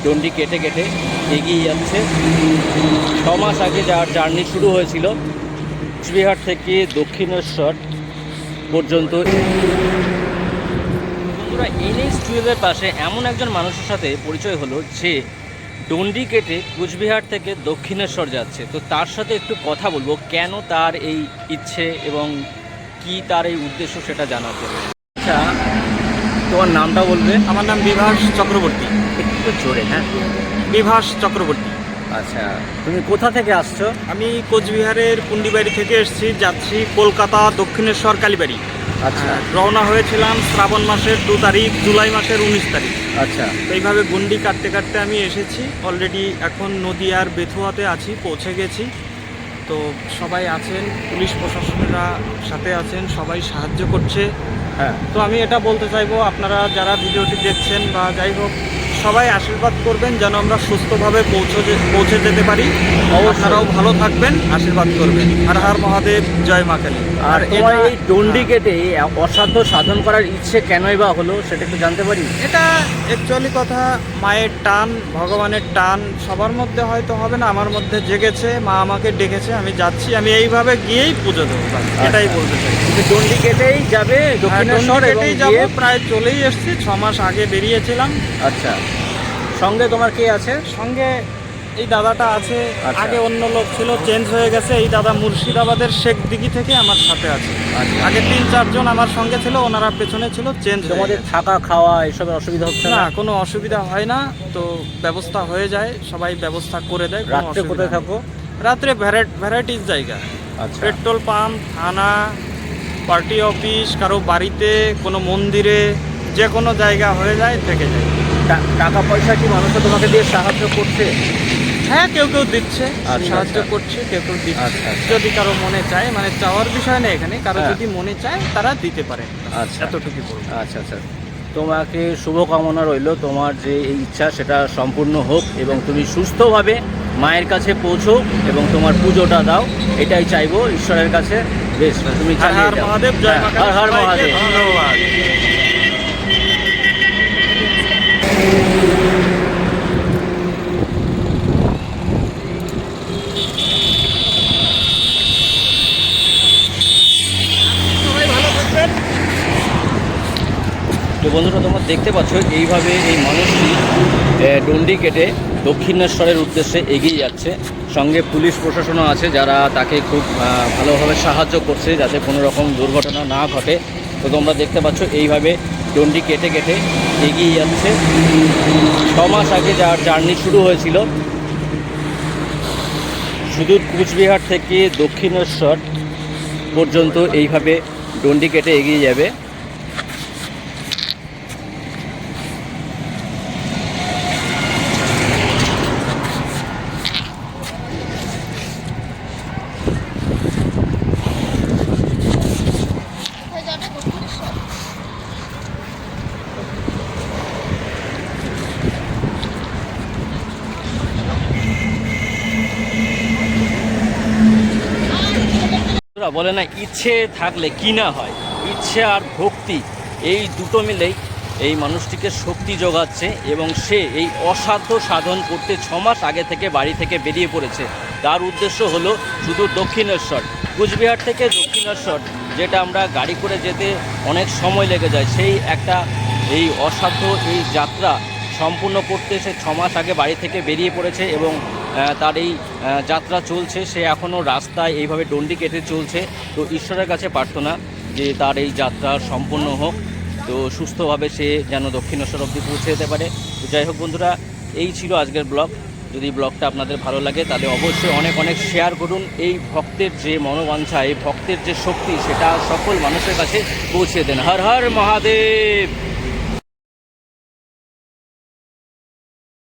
ডন্ডি কেটে কেটে এগিয়ে যাচ্ছে। 6 মাস আগে যার জার্নি শুরু হয়েছিল কোচবিহার থেকে দক্ষিণেশ্বর পর্যন্ত। বন্ধুরা, NH-12-এর পাশে এমন একজন মানুষের সাথে পরিচয় হলো যে ডন্ডি কেটে কোচবিহার থেকে দক্ষিণেশ্বর যাচ্ছে। তো তার সাথে একটু কথা বলবো, কেন তার এই ইচ্ছে এবং কি তার এই উদ্দেশ্য সেটা জানার জন্য। আচ্ছা, তোমার নামটা বলবে? আমার নাম বিভাস চক্রবর্তী। একটু জোরে। হ্যাঁ, বিভাস চক্রবর্তী। আচ্ছা, তুমি কোথা থেকে আসছো? আমি কোচবিহারের পুন্ডিবাড়ি থেকে এসেছি, যাচ্ছি কলকাতা দক্ষিণেশ্বর কালীবাড়ি। আচ্ছা রওনা হয়েছিলাম শ্রাবণ মাসের 2 তারিখ, জুলাই মাসের 19 তারিখ। আচ্ছা, তো এইভাবে গন্ডি কাটতে কাটতে আমি এসেছি। অলরেডি এখন নদিয়ার বেথুয়াতে আছি, পৌঁছে গেছি। তো সবাই আছেন, পুলিশ প্রশাসনেরা সাথে আছেন, সবাই সাহায্য করছে। হ্যাঁ, তো আমি এটা বলতে চাইবো, আপনারা যারা ভিডিওটি দেখছেন বা যাই হোক, সবাই আশীর্বাদ করবেন যেন আমরা সুস্থভাবে পৌঁছে যেতে পারি। আপনারাও ভালো থাকবেন, আশীর্বাদ করবেন। হর হর মহাদেব, জয় মা কালী। আর তোমার এই ডন্ডি কেটে অসাধ্য সাধন করার ইচ্ছে কেনই বা হলো সেটা একটু জানতে পারি? এটা অ্যাকচুয়ালি কথা, মায়ের টান, ভগবানের টান সবার মধ্যে হয়তো হবে না, আমার মধ্যে জেগেছে। মা আমাকে ডেকেছে, আমি যাচ্ছি। আমি এইভাবে গিয়েই পুজো দেবো, এটাই বলতে চাই। তুমি ডন্ডি কেটেই যাবে দক্ষিণেশ্বর? কেটেই যাবো, প্রায় চলেই এসেছি। 6 মাস আগে বেরিয়েছিলাম। আচ্ছা, সঙ্গে তোমার কে আছে? সঙ্গে এই দাদাটা আছে। আচ্ছা। আগে অন্য লোক ছিল, চেঞ্জ হয়ে গেছে। এই দাদা মুর্শিদাবাদের শেখ দিঘি থেকে আমার সাথে আছে। আচ্ছা। আগে 3-4 জন আমার সঙ্গে ছিল, ওনারা পেছনে ছিল, চেঞ্জ। তোমাদের থাকা খাওয়া এসবের অসুবিধা হচ্ছে না, না? কোনো অসুবিধা হয় না। তো ব্যবস্থা হয়ে যায়, সবাই ব্যবস্থা করে দেয়। কোনো রাত্রে অসুবিধা কোথায় নেই। থাকো? রাত্রে ভ্যারাইটিস জায়গা, আচ্ছা, পেট্রোল পাম্প, থানা, পার্টি অফিস, কারো বাড়িতে, কোনো মন্দিরে, যে কোনো জায়গা হয়ে যায়, থেকে যায়। টাকা পয়সা কি মানুষ তোমাকে দিয়ে সাহায্য করছে? হ্যাঁ, কেউ কেউ দিচ্ছে, আচ্ছা, সাহায্য আচ্ছা। করছে, কেউ কেউ দিচ্ছে। আচ্ছা, আচ্ছা। যদি কারো মনে চায়, মানে চাওয়ার বিষয় না এখানে, কারো হ্যাঁ। যদি মনে চায় তারা দিতে পারে। আচ্ছা, এতটুকু বলবো। আচ্ছা আচ্ছা, তোমাকে শুভকামনা রইল। তোমার যে এই ইচ্ছা সেটা সম্পূর্ণ হোক এবং তুমি সুস্থভাবে মায়ের কাছে পৌঁছো এবং তোমার পুজোটা দাও, এটাই চাইবো ঈশ্বরের কাছে। বেশ, তুমি হর চালিয়ে হর যাও। মহাদেব, জয় মা হ্যাঁ, কালী। হর হর সবাইকে মহাদেব। ধন্যবাদ। সবাই ভালো থাকবেন। তো বন্ধুরা, তোমরা দেখতে পাচ্ছ এইভাবে এই মানুষটি ডন্ডি কেটে দক্ষিণেশ্বরের উদ্দেশ্যে এগিয়ে যাচ্ছে। সঙ্গে পুলিশ প্রশাসনও আছে, যারা তাকে খুব ভালোভাবে সাহায্য করছে যাতে কোনো রকম দুর্ঘটনা না ঘটে। তো তোমরা দেখতে পাচ্ছ এইভাবে ডন্ডি কেটে কেটে এগিয়ে যাচ্ছে। 6 মাস আগে যার জার্নি শুরু হয়েছিল সুদূর কোচবিহার থেকে দক্ষিণেশ্বর পর্যন্ত এইভাবে ডন্ডি কেটে এগিয়ে যাবে। বলে না, ইচ্ছে থাকলে কি না হয়। ইচ্ছে আর ভক্তি, এই দুটো মিলেই এই মানুষটিকে শক্তি যোগাচ্ছে এবং সে এই অসাধ্য সাধন করতে 6 মাস আগে থেকে বাড়ি থেকে বেরিয়ে পড়েছে। তার উদ্দেশ্য হলো শুধু দক্ষিণেশ্বর, কোচবিহার থেকে দক্ষিণেশ্বর, যেটা আমরা গাড়ি করে যেতে অনেক সময় লেগে যায়, সেই একটা এই অসাধ্য এই যাত্রা সম্পূর্ণ করতে সে 6 মাস আগে বাড়ি থেকে বেরিয়ে পড়েছে এবং তার এই যাত্রা চলছে। সে এখনও রাস্তায় এইভাবে ডন্ডি কেটে চলছে। তো ঈশ্বরের কাছে প্রার্থনা যে তার এই যাত্রা সম্পূর্ণ হোক, তো সুস্থভাবে সে যেন দক্ষিণেশ্বর অবধি পৌঁছে যেতে পারে। তো যাই হোক বন্ধুরা, এই ছিল আজকের ব্লগ। যদি ব্লগটা আপনাদের ভালো লাগে তাহলে অবশ্যই অনেক অনেক শেয়ার করুন। এই ভক্তের যে মনোবাঞ্ছা, এই ভক্তের যে শক্তি, সেটা সকল মানুষের কাছে পৌঁছে দেন। হর হর মহাদেব।